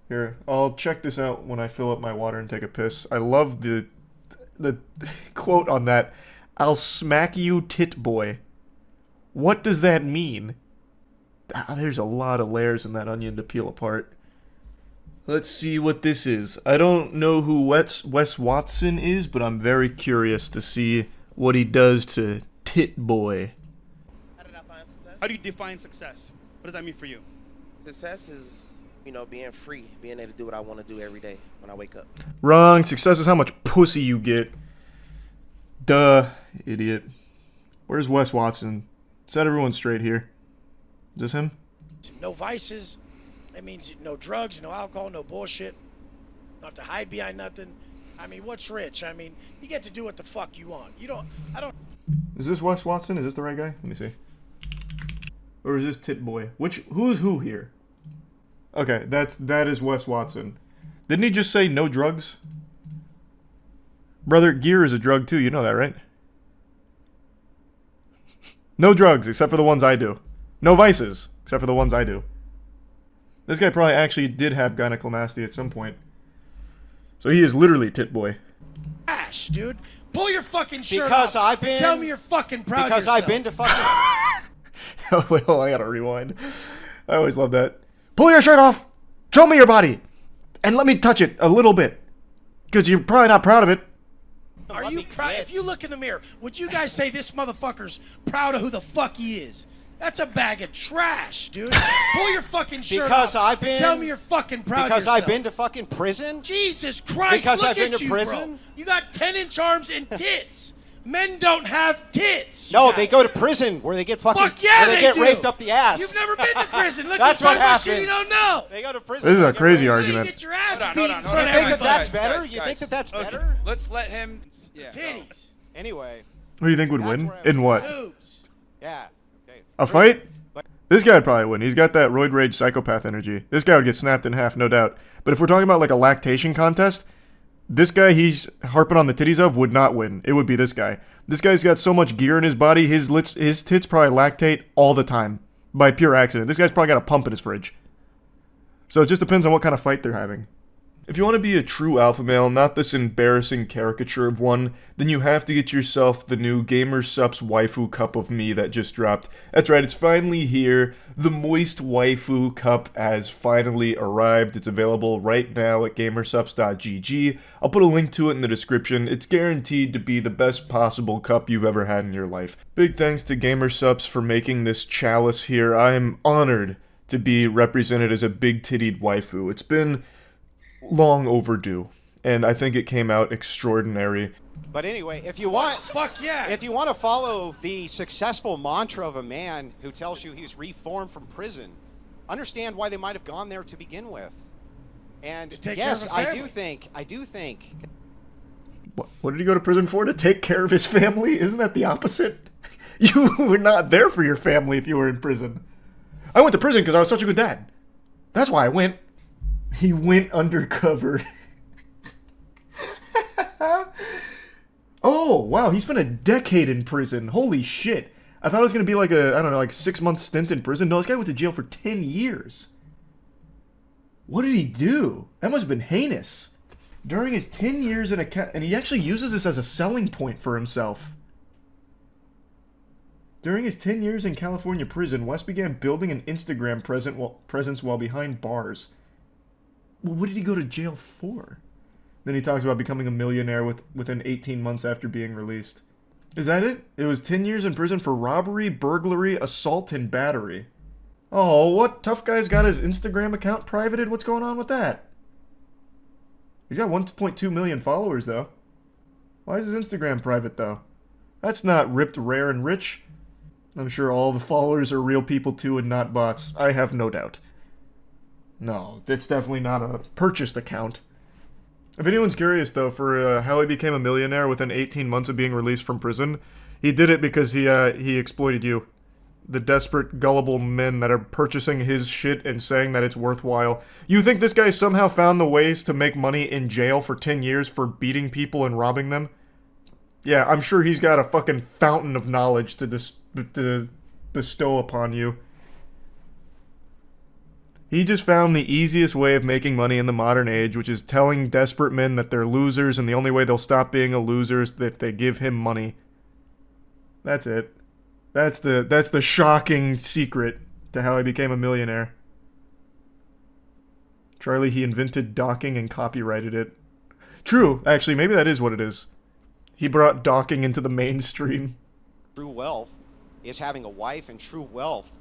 Here, I'll check this out when I fill up my water and take a piss. I love the quote on that. I'll smack you, tit boy. What does that mean? There's a lot of layers in that onion to peel apart. Let's see what this is. I don't know who Wes Watson is, but I'm very curious to see what he does to tit boy. How did I find success? How do you define success? What does that mean for you? Success is, being free, being able to do what I want to do every day when I wake up. Wrong. Success is how much pussy you get. Duh, idiot. Where's Wes Watson? Set everyone straight here. Is this him? No vices. That means no drugs, no alcohol, no bullshit. Don't have to hide behind nothing. I mean, what's rich? I mean, you get to do what the fuck you want. I don't. Is this Wes Watson? Is this the right guy? Let me see. Or is this Tit Boy? Who's who here? Okay, that is Wes Watson. Didn't he just say no drugs? Brother, gear is a drug too, you know that, right? No drugs, except for the ones I do. No vices, except for the ones I do. This guy probably actually did have gynecomastia at some point. So he is literally Tit Boy. Ash, dude. Pull your fucking shirt Because off. I've been- Tell me you're fucking proud of Because yourself. I've been to fucking... Oh, well, I gotta rewind. I always love that. Pull your shirt off! Show me your body! And let me touch it a little bit. Because you're probably not proud of it. Are Let you me proud? quit. If you look in the mirror, would you guys say this motherfucker's proud of who the fuck he is? That's a bag of trash, dude. Pull your fucking shirt Because off. I've been- Tell me you're fucking proud Because of yourself. I've been to fucking prison? Jesus Christ, Because look I've been at to you, prison? bro. You got 10-inch arms and tits. Men don't have tits. No, you they guys. go to prison where they get fucking... Fuck yeah, where they get do. raped up the ass. You've never been to prison. Look, That's you talk what about shit you happens. don't know. They go to prison. This is a where they get crazy raped. argument. You get your ass Hold on, beat hold in on, front hold of on. You think that everybody. that's better? Guys, You think that that's okay. better? Let's let him. Yeah. Titties. Anyway, Who do you think would That's win? where I was In what? Boobs. yeah. Okay. A fight? This guy would probably win. He's got that roid rage psychopath energy. This guy would get snapped in half, no doubt. But if we're talking about like a lactation contest, this guy he's harping on the titties of would not win. It would be this guy. This guy's got so much gear in his body, his tits probably lactate all the time by pure accident. This guy's probably got a pump in his fridge. So it just depends on what kind of fight they're having. If you want to be a true alpha male, not this embarrassing caricature of one, then you have to get yourself the new Gamer Supps Waifu Cup of Me that just dropped. That's right, it's finally here. The Moist Waifu Cup has finally arrived. It's available right now at gamersups.gg. I'll put a link to it in the description. It's guaranteed to be the best possible cup you've ever had in your life. Big thanks to Gamer Supps for making this chalice here. I am honored to be represented as a big-tittied waifu. It's been long overdue, and I think it came out extraordinary. But anyway, if you want... Fuck yeah. If you want to follow the successful mantra of a man who tells you he's reformed from prison, understand why they might have gone there to begin with. And To take yes, care of a I do think What did he go to prison for? To take care of his family? Isn't that the opposite? You were not there for your family if you were in prison. I went to prison because I was such a good dad. That's why I went. He went undercover. Oh, wow, he spent a decade in prison. Holy shit. I thought it was going to be like a, I don't know, like 6-month stint in prison. No, this guy went to jail for 10 years. What did he do? That must have been heinous. During his 10 years in and he actually uses this as a selling point for himself. During his 10 years in California prison, West began building an Instagram presence while behind bars. Well, what did he go to jail for? Then he talks about becoming a millionaire within 18 months after being released. Is that it? It was 10 years in prison for robbery, burglary, assault, and battery. Oh, what? Tough Guy's got his Instagram account privated? What's going on with that? He's got 1.2 million followers, though. Why is his Instagram private, though? That's not ripped, rare, and rich. I'm sure all the followers are real people, too, and not bots. I have no doubt. No, it's definitely not a purchased account. If anyone's curious, though, for how he became a millionaire within 18 months of being released from prison, he did it because he exploited you. The desperate, gullible men that are purchasing his shit and saying that it's worthwhile. You think this guy somehow found the ways to make money in jail for 10 years for beating people and robbing them? Yeah, I'm sure he's got a fucking fountain of knowledge to bestow upon you. He just found the easiest way of making money in the modern age, which is telling desperate men that they're losers, and the only way they'll stop being a loser is if they give him money. That's it. That's the shocking secret to how he became a millionaire. Charlie, he invented docking and copyrighted it. True, actually, maybe that is what it is. He brought docking into the mainstream. True wealth is having a wife, and true wealth,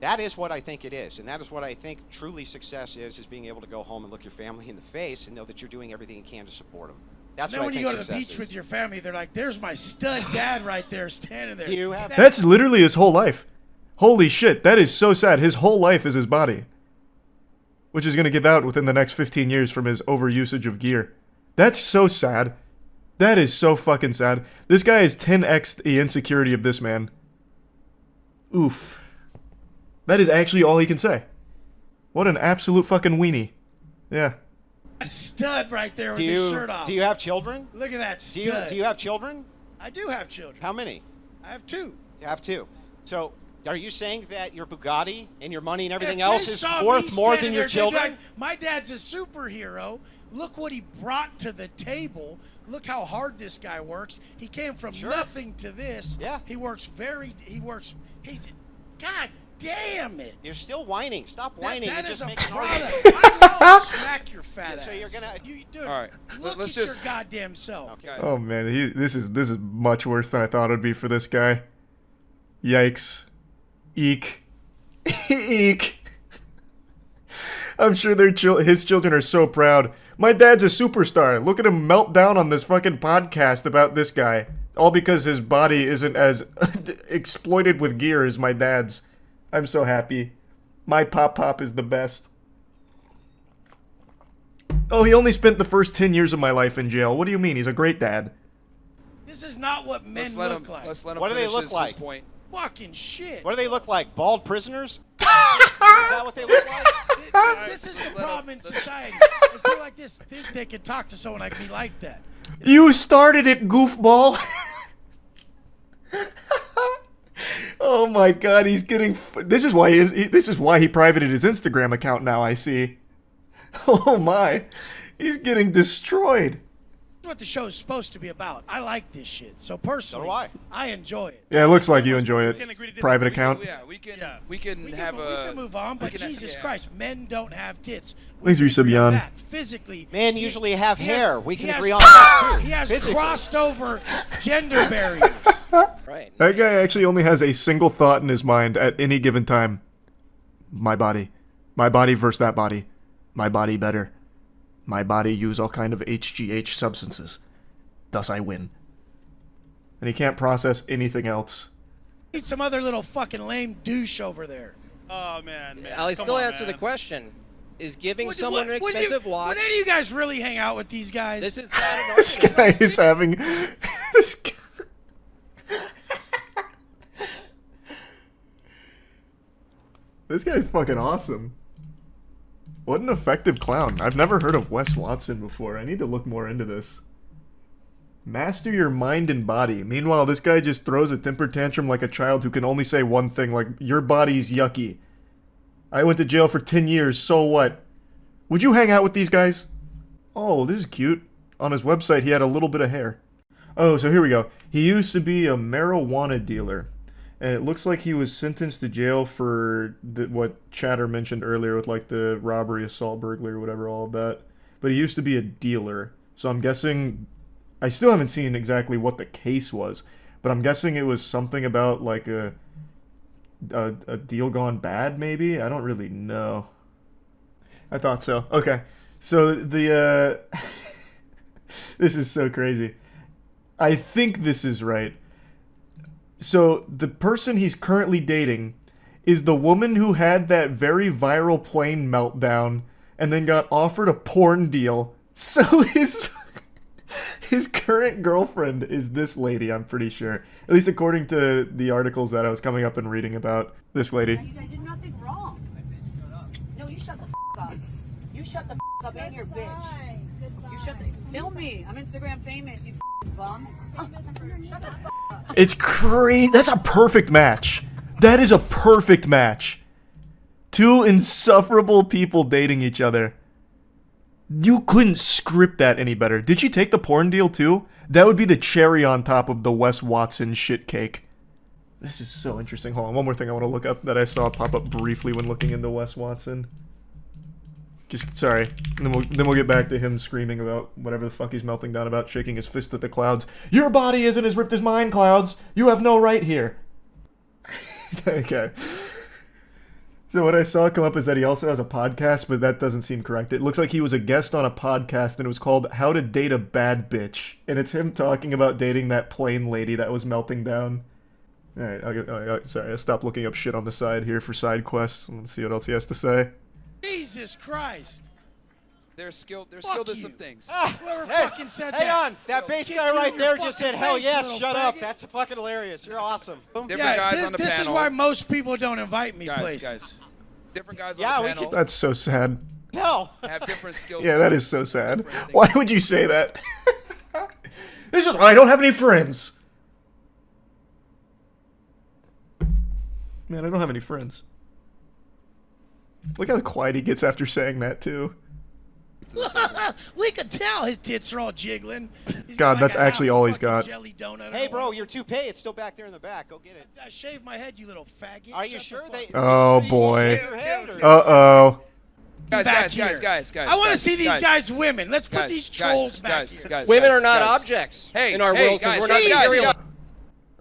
that is what I think it is. And that is what I think truly success is being able to go home and look your family in the face and know that you're doing everything you can to support them. That's Then what I when you think go to the success beach is. with your family, they're like, "There's my stud dad right there, standing there." Do you have That's literally his whole life. Holy shit, that is so sad. His whole life is his body. Which is going to give out within the next 15 years from his overusage of gear. That's so sad. That is so fucking sad. This guy is 10x the insecurity of this man. Oof. That is actually all he can say. What an absolute fucking weenie. Yeah. Stud right there with his shirt off. Do you have children? Look at that Do you, stud. do you have children? I do have children. How many? I have 2. You have 2. So, are you saying that your Bugatti and your money and everything If else they is saw me worth more standing than your there, they'd be children? like, "My dad's a superhero. Look what he brought to the table. Look how hard this guy works. He came from Sure. nothing to this. Yeah. He's, God damn it. You're still whining. Stop That- whining that and is just a make an argument. product. I will smack your fat So ass. you're gonna- Dude, All right, look let's at just- your goddamn self. Okay. Guys, Oh man, this is much worse than I thought it would be for this guy. Yikes. Eek. Eek. I'm sure his children are so proud. My dad's a superstar. Look at him melt down on this fucking podcast about this guy. All because his body isn't as exploited with gear as my dad's. I'm so happy. My pop is the best. Oh, he only spent the first 10 years of my life in jail. What do you mean? Is a great dad. This is not what men let's let look him. like. Let's let him What do they finish look his like? point. Fucking shit. What do they look like? Bald prisoners? Is that what they look like? This is the let him- problem in let's- society. If you're like this, think they could talk to someone like me like that. You started it, goofball. Oh my god, he's getting. This is why this is why he privated his Instagram account now. I see. Oh my, he's getting destroyed. That's what the show is supposed to be about. I like this shit. So personally, So do I. enjoy it. Yeah, it looks like you enjoy We it. can agree to disagree. Private account. Yeah, we can. We We can have we a. can move on, but we can- Jesus yeah. Christ, men don't have tits. Thanks for your sub, agree on Jan. that. Physically, Men usually have he has- hair. We he can has- agree on that too. He has Physically. crossed over gender barriers. Right. That guy actually only has a single thought in his mind at any given time. My body versus that body. My body better. My body use all kind of HGH substances. Thus I win. And he can't process anything else. Need some other little fucking lame douche over there. Oh man. I'll come still on, answer man. the question. Is giving Would- someone an would you- expensive watch? Would any of you guys really hang out with these guys? This is not an This argument. guy is having. This guy. This guy's fucking awesome. What an effective clown. I've never heard of Wes Watson before. I need to look more into this. Master your mind and body. Meanwhile, this guy just throws a temper tantrum like a child who can only say one thing, like, your body's yucky. I went to jail for 10 years, so what? Would you hang out with these guys? Oh, this is cute. On his website, he had a little bit of hair. Oh, so here we go. He used to be a marijuana dealer. And it looks like he was sentenced to jail for what Chatter mentioned earlier with like the robbery, assault, burglary, whatever, all of that. But he used to be a dealer. So I'm guessing... I still haven't seen exactly what the case was. But I'm guessing it was something about like a deal gone bad, maybe? I don't really know. I thought so. Okay. So the... This is so crazy. I think this is right. So the person he's currently dating is the woman who had that very viral plane meltdown and then got offered a porn deal. So his current girlfriend is this lady, I'm pretty sure. At least according to the articles that I was coming up and reading about this lady. I did nothing wrong. No, you shut the up. You shut the up and your bitch. You shut the film me. I'm Instagram famous, you bum. Shut the It's crazy. That's a perfect match. That is a perfect match. Two insufferable people dating each other. You couldn't script that any better. Did she take the porn deal too? That would be the cherry on top of the Wes Watson shit cake. This is so interesting. Hold on, one more thing I want to look up that I saw pop up briefly when looking into Wes Watson. Just, sorry. And then we'll get back to him screaming about whatever the fuck he's melting down about, shaking his fist at the clouds. Your body isn't as ripped as mine, clouds. You have no right here. Okay. So what I saw come up is that he also has a podcast, but that doesn't seem correct. It looks like he was a guest on a podcast, and it was called How to Date a Bad Bitch. And it's him talking about dating that plain lady that was melting down. Alright, sorry, I stopped looking up shit on the side here for side quests. Let's see what else he has to say. Jesus Christ. They're skilled at you. some things. Whoever Hey, fucking said hang that. on. That bass Kick guy you right in there your just said, fucking hell face, yes, little shut up. faggot. That's fucking hilarious. You're awesome. Different Yeah, guys this, on the this panel. is why most people don't invite me guys, places. guys. Different guys Yeah, on we the panel could- That's so sad. No. have different skills. Yeah, that is so sad. Why would you say that? This is why I don't have any friends. Man, I don't have any friends. Look how quiet he gets after saying that, too. We could tell his tits are all jiggling. He's God, got that's a actually half all he's fucking got. Jelly donut or Hey, bro, whatever. your toupee, it's still back there in the back. Go get it. I shaved my head, you little faggot. Are you Shut sure the they... fuck Oh, you sure you boy. shave your head, or- Uh-oh. Guys, back guys, here. guys. I want to see these guys. guys women. Let's put Guys, these guys, trolls back guys, here. guys, Women guys, are not guys. objects Hey, in our hey, world because guys, we're not guys, serial. guys.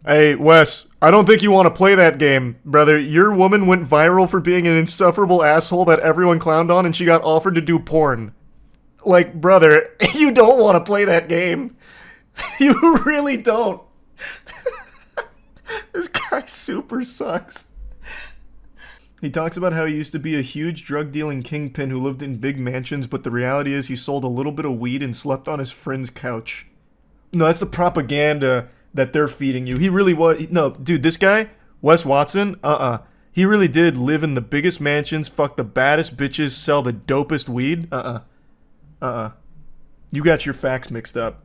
Hey, Wes, I don't think you want to play that game, brother. Your woman went viral for being an insufferable asshole that everyone clowned on, and she got offered to do porn. Like, brother, you don't want to play that game. You really don't. This guy super sucks. He talks about how he used to be a huge drug-dealing kingpin who lived in big mansions, but the reality is he sold a little bit of weed and slept on his friend's couch. No, that's the propaganda that they're feeding you. He really was... No, dude, this guy, Wes Watson, he really did live in the biggest mansions, fuck the baddest bitches, sell the dopest weed. You got your facts mixed up.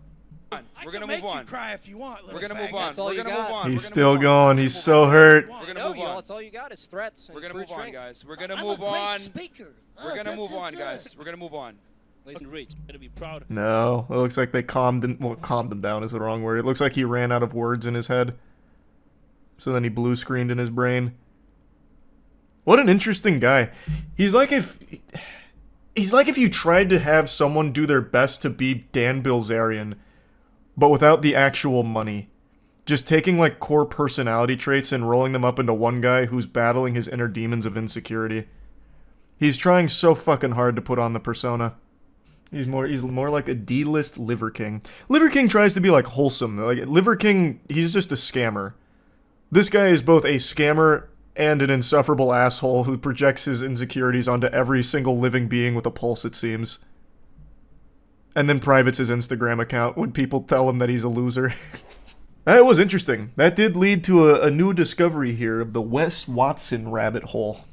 We're gonna make move on. You cry if you want, little We're gonna move faggot. on. That's all We're you gonna got. move on. He's We're gonna still move on. going. We're He's gonna so move on. hurt. We're gonna No, move y'all, on. that's all you got is threats. And We're gonna fruit move on, drink. guys. We're gonna I'm move a great on. speaker. We're gonna move on, guys. We're gonna move on. Listen, Rich, gonna be proud. No, it looks like they calmed him. Well, calmed him down is the wrong word. It looks like he ran out of words in his head. So then he blue screened in his brain. What an interesting guy. He's like if you tried to have someone do their best to be Dan Bilzerian, but without the actual money. Just taking like core personality traits and rolling them up into one guy who's battling his inner demons of insecurity. He's trying so fucking hard to put on the persona. He's more like a D-list Liver King. Liver King tries to be like wholesome. Like Liver King, he's just a scammer. This guy is both a scammer and an insufferable asshole who projects his insecurities onto every single living being with a pulse, it seems. And then privates his Instagram account when people tell him that he's a loser. That was interesting. That did lead to a new discovery here of the Wes Watson rabbit hole.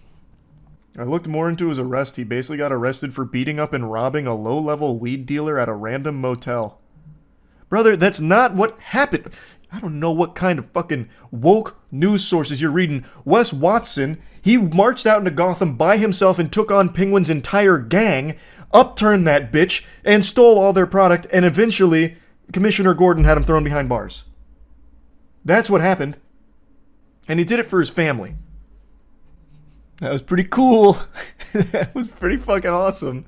I looked more into his arrest. He basically got arrested for beating up and robbing a low-level weed dealer at a random motel. Brother, that's not what happened. I don't know what kind of fucking woke news sources you're reading. Wes Watson, he marched out into Gotham by himself and took on Penguin's entire gang, upturned that bitch, and stole all their product, and eventually Commissioner Gordon had him thrown behind bars. That's what happened. And he did it for his family. That was pretty cool. That was pretty fucking awesome.